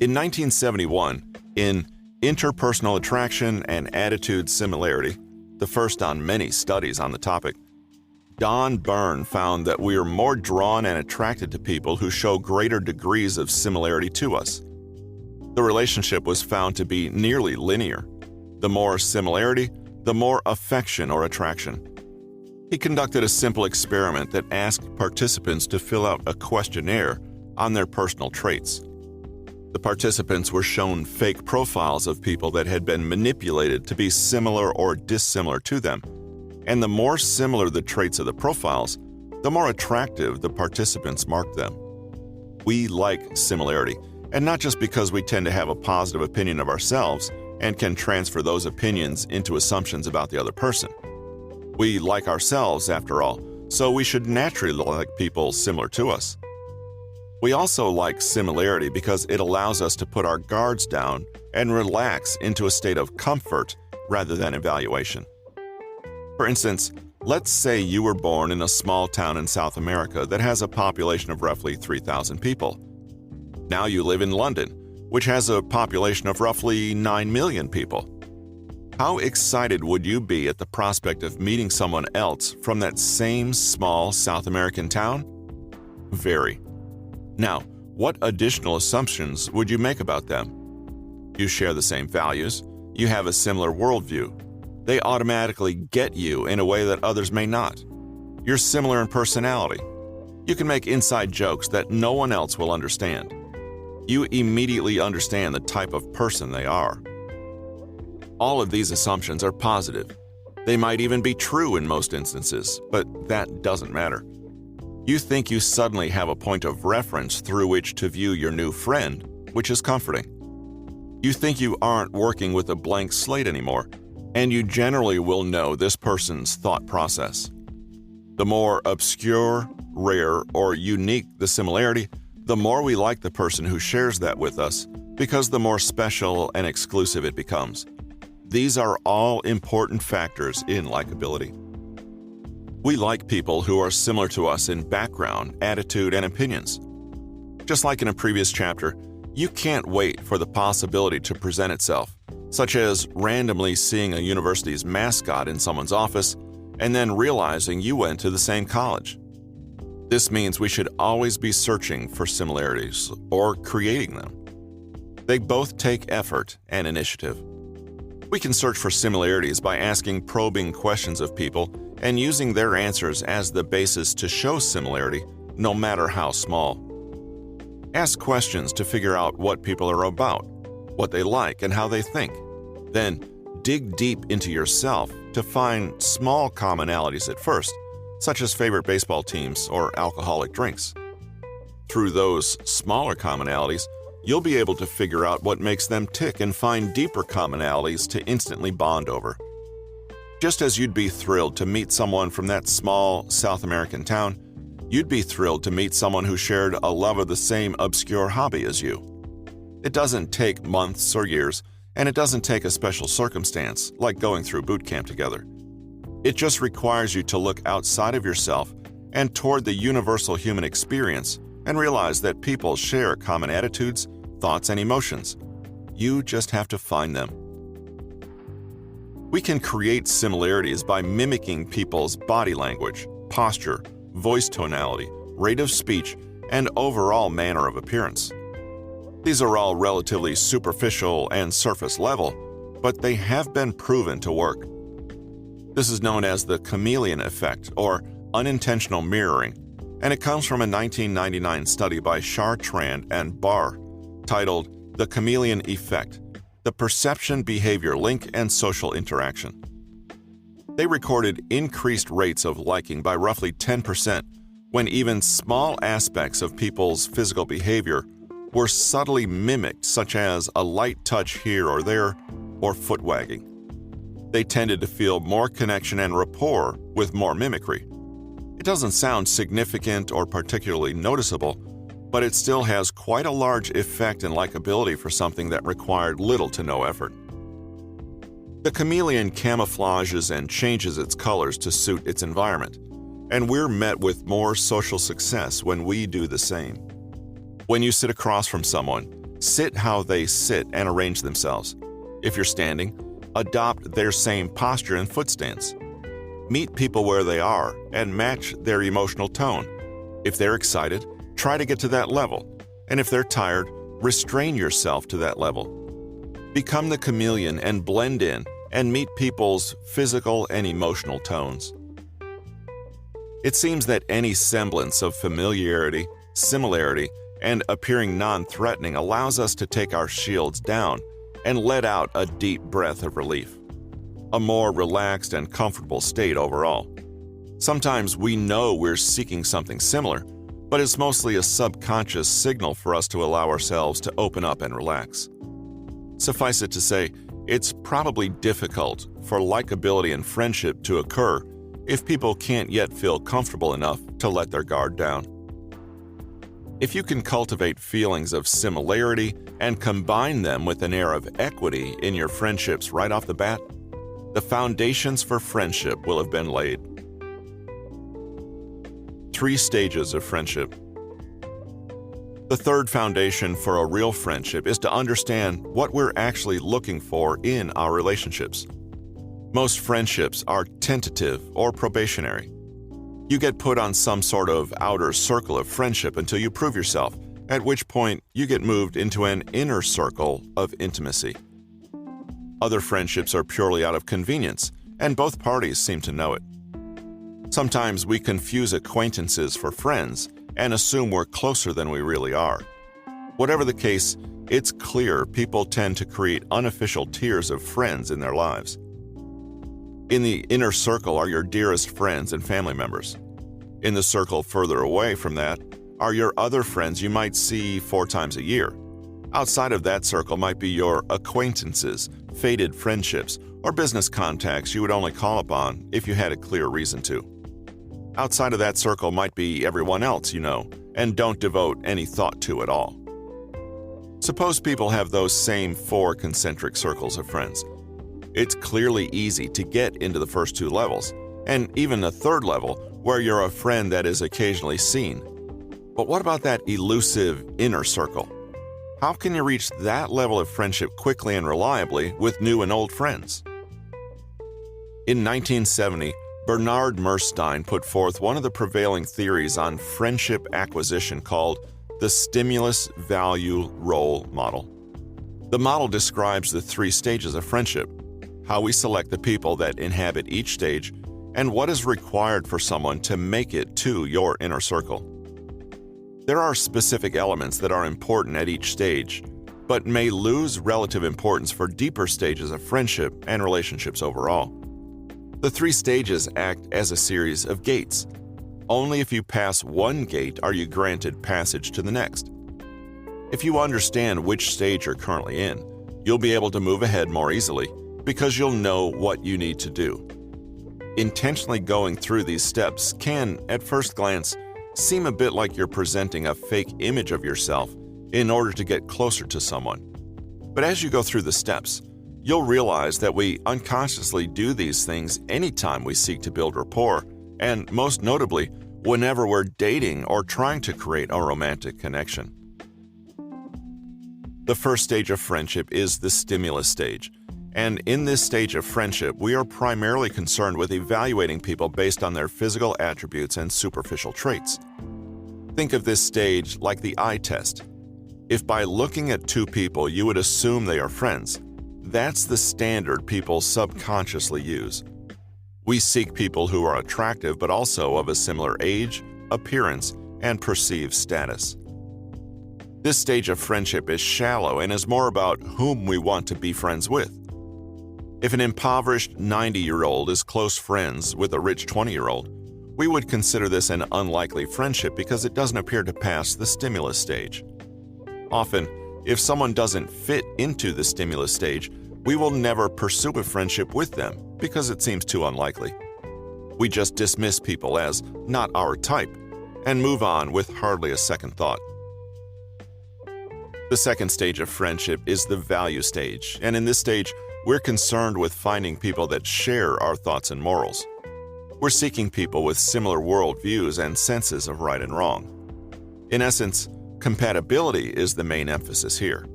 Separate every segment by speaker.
Speaker 1: In 1971, in Interpersonal Attraction and Attitude Similarity, the first on many studies on the topic, Don Byrne found that we are more drawn and attracted to people who show greater degrees of similarity to us. The relationship was found to be nearly linear. The more similarity, the more affection or attraction. He conducted a simple experiment that asked participants to fill out a questionnaire on their personal traits. The participants were shown fake profiles of people that had been manipulated to be similar or dissimilar to them, and the more similar the traits of the profiles, the more attractive the participants marked them. We like similarity, and not just because we tend to have a positive opinion of ourselves and can transfer those opinions into assumptions about the other person. We like ourselves, after all, so we should naturally like people similar to us. We also like similarity because it allows us to put our guards down and relax into a state of comfort rather than evaluation. For instance, let's say you were born in a small town in South America that has a population of roughly 3,000 people. Now you live in London, which has a population of roughly 9 million people. How excited would you be at the prospect of meeting someone else from that same small South American town? Very. Now, what additional assumptions would you make about them? You share the same values. You have a similar worldview. They automatically get you in a way that others may not. You're similar in personality. You can make inside jokes that no one else will understand. You immediately understand the type of person they are. All of these assumptions are positive. They might even be true in most instances, but that doesn't matter. You think you suddenly have a point of reference through which to view your new friend, which is comforting. You think you aren't working with a blank slate anymore, and you generally will know this person's thought process. The more obscure, rare, or unique the similarity, the more we like the person who shares that with us, because the more special and exclusive it becomes. These are all important factors in likability. We like people who are similar to us in background, attitude, and opinions. Just like in a previous chapter, you can't wait for the possibility to present itself, such as randomly seeing a university's mascot in someone's office and then realizing you went to the same college. This means we should always be searching for similarities or creating them. They both take effort and initiative. We can search for similarities by asking probing questions of people and using their answers as the basis to show similarity, no matter how small. Ask questions to figure out what people are about, what they like, and how they think. Then, dig deep into yourself to find small commonalities at first, such as favorite baseball teams or alcoholic drinks. Through those smaller commonalities, you'll be able to figure out what makes them tick and find deeper commonalities to instantly bond over. Just as you'd be thrilled to meet someone from that small South American town, you'd be thrilled to meet someone who shared a love of the same obscure hobby as you. It doesn't take months or years, and it doesn't take a special circumstance, like going through boot camp together. It just requires you to look outside of yourself and toward the universal human experience and realize that people share common attitudes, thoughts, and emotions. You just have to find them. We can create similarities by mimicking people's body language, posture, voice tonality, rate of speech, and overall manner of appearance. These are all relatively superficial and surface level, but they have been proven to work. This is known as the chameleon effect, or unintentional mirroring, and it comes from a 1999 study by Chartrand and Barr titled The Chameleon Effect: The Perception Behavior Link and Social Interaction. They recorded increased rates of liking by roughly 10% when even small aspects of people's physical behavior were subtly mimicked, such as a light touch here or there, or foot wagging. They tended to feel more connection and rapport with more mimicry. It doesn't sound significant or particularly noticeable, but it still has quite a large effect in likability for something that required little to no effort. The chameleon camouflages and changes its colors to suit its environment, and we're met with more social success when we do the same. When you sit across from someone, Sit how they sit and arrange themselves. If you're standing, adopt their same posture and foot stance. Meet people where they are and match their emotional tone. If they're excited, try to get to that level. And if they're tired, restrain yourself to that level. Become the chameleon and blend in and meet people's physical and emotional tones. It seems that any semblance of familiarity, similarity, and appearing non-threatening allows us to take our shields down and let out a deep breath of relief. A more relaxed and comfortable state overall. Sometimes we know we're seeking something similar, but it's mostly a subconscious signal for us to allow ourselves to open up and relax. Suffice it to say, it's probably difficult for likability and friendship to occur if people can't yet feel comfortable enough to let their guard down. If you can cultivate feelings of similarity and combine them with an air of equity in your friendships right off the bat, the foundations for friendship will have been laid. 3 stages of friendship. The third foundation for a real friendship is to understand what we're actually looking for in our relationships. Most friendships are tentative or probationary. You get put on some sort of outer circle of friendship until you prove yourself, at which point you get moved into an inner circle of intimacy. Other friendships are purely out of convenience, and both parties seem to know it. Sometimes we confuse acquaintances for friends and assume we're closer than we really are. Whatever the case, it's clear people tend to create unofficial tiers of friends in their lives. In the inner circle are your dearest friends and family members. In the circle further away from that are your other friends you might see 4 times a year. Outside of that circle might be your acquaintances, faded friendships, or business contacts you would only call upon if you had a clear reason to. Outside of that circle might be everyone else you know and don't devote any thought to at all. Suppose people have those same 4 concentric circles of friends. It's clearly easy to get into the first 2 levels, and even a 3rd level where you're a friend that is occasionally seen. But what about that elusive inner circle? How can you reach that level of friendship quickly and reliably with new and old friends? In 1970, Bernard Merstein put forth one of the prevailing theories on friendship acquisition called the stimulus value role model. The model describes the 3 stages of friendship, how we select the people that inhabit each stage, and what is required for someone to make it to your inner circle. There are specific elements that are important at each stage, but may lose relative importance for deeper stages of friendship and relationships overall. The 3 stages act as a series of gates. Only if you pass one gate are you granted passage to the next. If you understand which stage you're currently in, you'll be able to move ahead more easily because you'll know what you need to do. Intentionally going through these steps can, at first glance, seem a bit like you're presenting a fake image of yourself in order to get closer to someone. But as you go through the steps, you'll realize that we unconsciously do these things anytime we seek to build rapport, and most notably, whenever we're dating or trying to create a romantic connection. The first stage of friendship is the stimulus stage, and in this stage of friendship, we are primarily concerned with evaluating people based on their physical attributes and superficial traits. Think of this stage like the eye test. If by looking at 2 people you would assume they are friends, that's the standard people subconsciously use. We seek people who are attractive but also of a similar age, appearance, and perceived status. This stage of friendship is shallow and is more about whom we want to be friends with. If an impoverished 90-year-old is close friends with a rich 20-year-old, we would consider this an unlikely friendship because it doesn't appear to pass the stimulus stage. Often, if someone doesn't fit into the stimulus stage, we will never pursue a friendship with them because it seems too unlikely. We just dismiss people as not our type and move on with hardly a second thought. The second stage of friendship is the value stage, and in this stage, we're concerned with finding people that share our thoughts and morals. We're seeking people with similar worldviews and senses of right and wrong. In essence, Compatibility is the main emphasis here.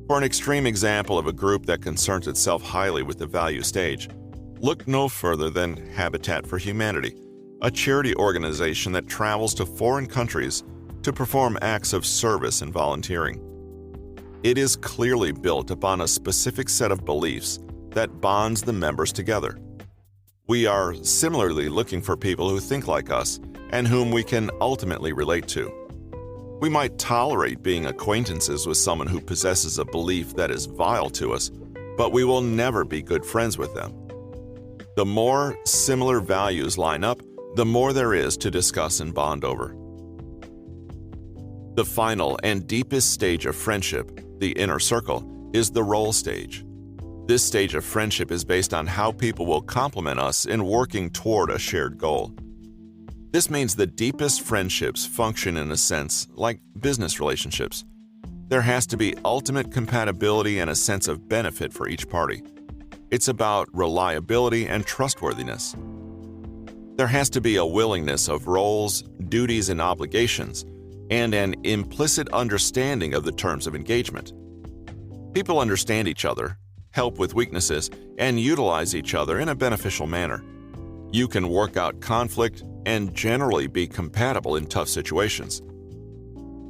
Speaker 1: For an extreme example of a group that concerns itself highly with the value stage, look no further than Habitat for Humanity, a charity organization that travels to foreign countries to perform acts of service and volunteering. It is clearly built upon a specific set of beliefs that bonds the members together. We are similarly looking for people who think like us and whom we can ultimately relate to. We might tolerate being acquaintances with someone who possesses a belief that is vile to us, but we will never be good friends with them. The more similar values line up, the more there is to discuss and bond over. The final and deepest stage of friendship, the inner circle, is the role stage. This stage of friendship is based on how people will complement us in working toward a shared goal. This means the deepest friendships function in a sense like business relationships. There has to be ultimate compatibility and a sense of benefit for each party. It's about reliability and trustworthiness. There has to be a willingness of roles, duties, and obligations, and an implicit understanding of the terms of engagement. People understand each other, help with weaknesses, and utilize each other in a beneficial manner. You can work out conflict and generally be compatible in tough situations.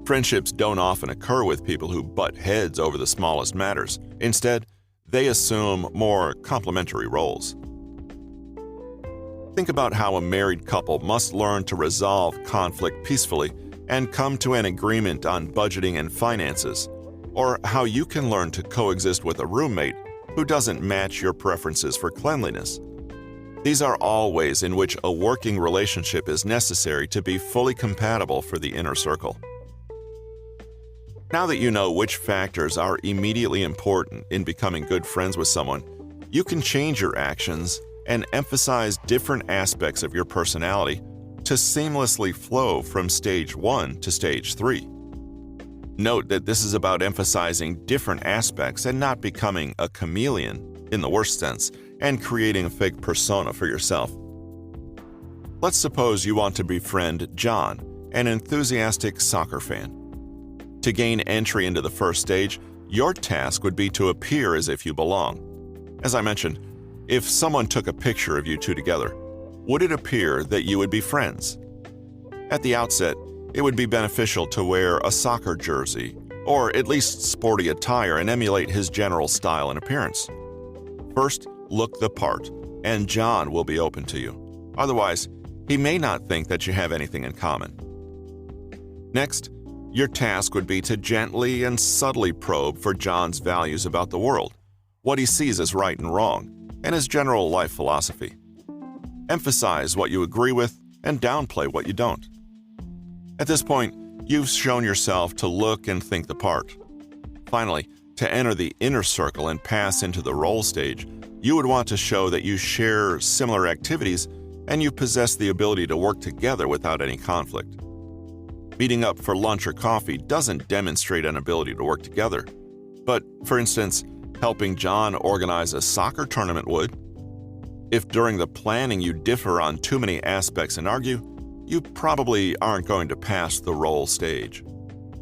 Speaker 1: Friendships don't often occur with people who butt heads over the smallest matters. Instead, they assume more complementary roles. Think about how a married couple must learn to resolve conflict peacefully and come to an agreement on budgeting and finances, or how you can learn to coexist with a roommate who doesn't match your preferences for cleanliness. These are all ways in which a working relationship is necessary to be fully compatible for the inner circle. Now that you know which factors are immediately important in becoming good friends with someone, you can change your actions and emphasize different aspects of your personality to seamlessly flow from stage 1 to stage 3. Note that this is about emphasizing different aspects and not becoming a chameleon, in the worst sense, and creating a fake persona for yourself. Let's suppose you want to befriend John, an enthusiastic soccer fan. To gain entry into the first stage, your task would be to appear as if you belong. As I mentioned, if someone took a picture of you two together, would it appear that you would be friends? At the outset, it would be beneficial to wear a soccer jersey, or at least sporty attire and emulate his general style and appearance. First, look the part, and John will be open to you. Otherwise, he may not think that you have anything in common. Next, your task would be to gently and subtly probe for John's values about the world, what he sees as right and wrong, and his general life philosophy. Emphasize what you agree with and downplay what you don't. At this point, you've shown yourself to look and think the part. Finally, to enter the inner circle and pass into the role stage, you would want to show that you share similar activities and you possess the ability to work together without any conflict. Meeting up for lunch or coffee doesn't demonstrate an ability to work together. But, for instance, helping John organize a soccer tournament would. If during the planning you differ on too many aspects and argue, you probably aren't going to pass the role stage.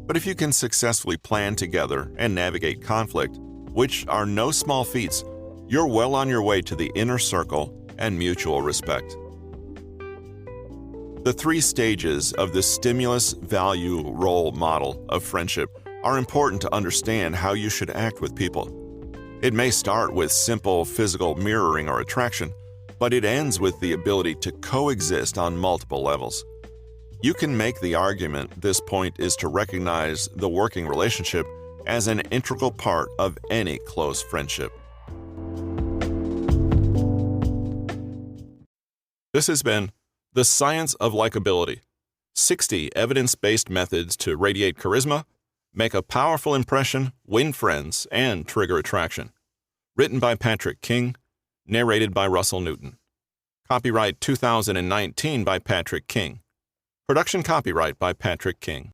Speaker 1: But if you can successfully plan together and navigate conflict, which are no small feats, you're well on your way to the inner circle and mutual respect. The 3 stages of the stimulus-value-role model of friendship are important to understand how you should act with people. It may start with simple physical mirroring or attraction, but it ends with the ability to coexist on multiple levels. You can make the argument this point is to recognize the working relationship as an integral part of any close friendship. This has been The Science of Likability: 60 Evidence-Based Methods to Radiate Charisma, Make a Powerful Impression, Win Friends, and Trigger Attraction. Written by Patrick King, narrated by Russell Newton. Copyright 2019 by Patrick King. Production copyright by Patrick King.